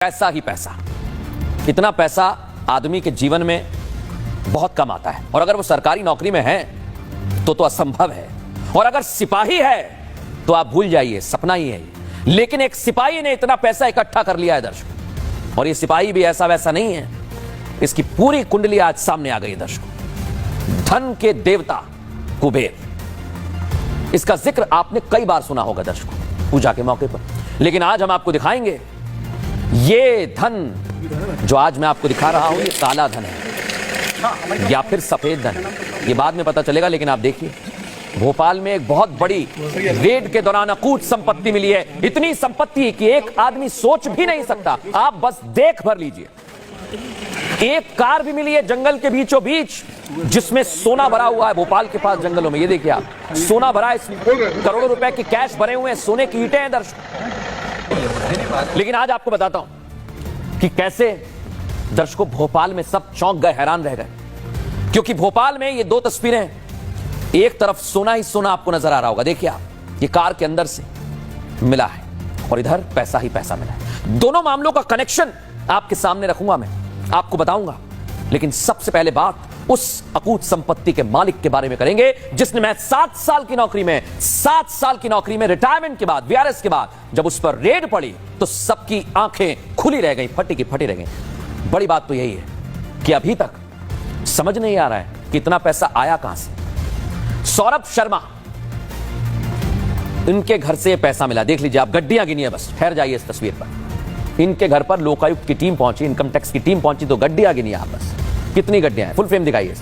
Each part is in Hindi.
पैसा ही पैसा। इतना पैसा आदमी के जीवन में बहुत कम आता है, और अगर वो सरकारी नौकरी में है तो असंभव है, और अगर सिपाही है तो आप भूल जाइए, सपना ही है ये। लेकिन एक सिपाही ने इतना पैसा इकट्ठा कर लिया है दर्शकों, और ये सिपाही भी ऐसा वैसा नहीं है, इसकी पूरी कुंडली आज सामने आ गई है दर्शकों। धन के देवता कुबेर, इसका जिक्र आपने कई बार सुना होगा दर्शकों पूजा के मौके पर, लेकिन आज हम आपको दिखाएंगे ये धन जो आज मैं आपको दिखा रहा हूं, ये काला धन है या फिर सफेद धन है, ये बाद में पता चलेगा। लेकिन आप देखिए, भोपाल में एक बहुत बड़ी रेड के दौरान अकूत संपत्ति मिली है। इतनी संपत्ति कि एक आदमी सोच भी नहीं सकता, आप बस देख भर लीजिए। एक कार भी मिली है जंगल के बीचों बीच, जिसमें सोना भरा हुआ है। भोपाल के पास जंगलों में ये देखिए आप, सोना भरा है, करोड़ों रुपए के कैश भरे हुए हैं, सोने की ईंटें हैं दर्शकों। लेकिन आज आपको बताता हूं कि कैसे दर्शकों भोपाल में सब चौंक गए, हैरान रह गए, क्योंकि भोपाल में ये दो तस्वीरें, एक तरफ सोना ही सोना आपको नजर आ रहा होगा, देखिए आप, ये कार के अंदर से मिला है, और इधर पैसा ही पैसा मिला है। दोनों मामलों का कनेक्शन आपके सामने रखूंगा, मैं आपको बताऊंगा। लेकिन सबसे पहले बात उस अकूत संपत्ति के मालिक के बारे में करेंगे, जिसने मैं 7 साल की नौकरी में रिटायरमेंट के बाद, वीआरएस के बाद जब उस पर रेड पड़ी तो सबकी आंखें खुली रह गई, फटी की फटी रह गई। बड़ी बात तो यही है कि अभी तक समझ नहीं आ रहा है कि इतना पैसा आया कहां से। सौरभ शर्मा, इनके घर से पैसा मिला, देख लीजिए आप, गड्डियां गिनी है, बस ठहर जाइए इस तस्वीर पर। इनके घर पर लोकायुक्त की टीम पहुंची, इनकम टैक्स की टीम पहुंची, तो गड्डियां गिनी आप बस, कितनी गड्डियां हैं, फुल फ्रेम दिखाइए।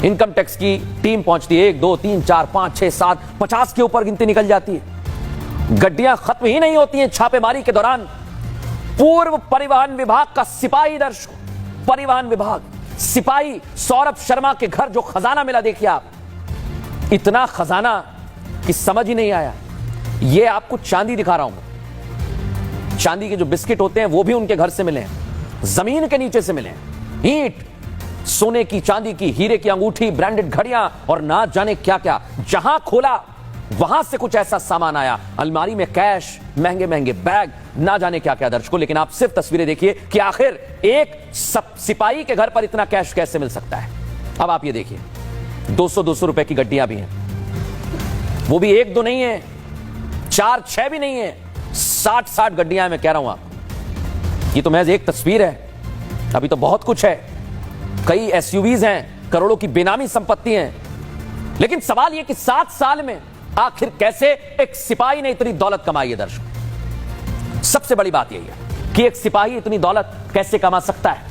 इनकम टैक्स की टीम पहुंचती है, 1 2 3 4 5 6 7 50 के ऊपर गिनती निकल जाती है। गड्डियां खत्म ही नहीं होती हैं छापेमारी के दौरान। पूर्व परिवहन विभाग का सिपाही, दर्शकों, परिवहन विभाग सिपाही सौरभ शर्मा के घर जो खजाना मिला, देखिए आप, इतना खजाना कि समझ ही नहीं आया। ये आपको चांदी दिखा रहा हूं, चांदी के जो बिस्किट होते हैं वो भी उनके घर से मिले हैं, जमीन के नीचे से मिले हैं, ईंट, सोने की, चांदी की, हीरे की अंगूठी, ब्रांडेड घड़ियां और ना जाने क्या क्या। जहां खोला वहां से कुछ ऐसा सामान आया, अलमारी में कैश, महंगे महंगे बैग, ना जाने क्या क्या दर्शकों। लेकिन आप सिर्फ तस्वीरें देखिए कि आखिर एक सिपाही के घर पर इतना कैश कैसे मिल सकता है। अब आप ये देखिए, 200-200 रुपए की गड्डियां भी हैं, वो भी 1 2 नहीं है, 4 6 भी नहीं है, 60 गड्डियां मैं कह रहा हूं आप। ये तो महज एक तस्वीर है, अभी तो बहुत कुछ है। कई एसयूवीज हैं, करोड़ों की बेनामी संपत्ति है। लेकिन सवाल यह कि 7 साल में आखिर कैसे एक सिपाही ने इतनी दौलत कमाई है दर्शकों। सबसे बड़ी बात यही है कि एक सिपाही इतनी दौलत कैसे कमा सकता है।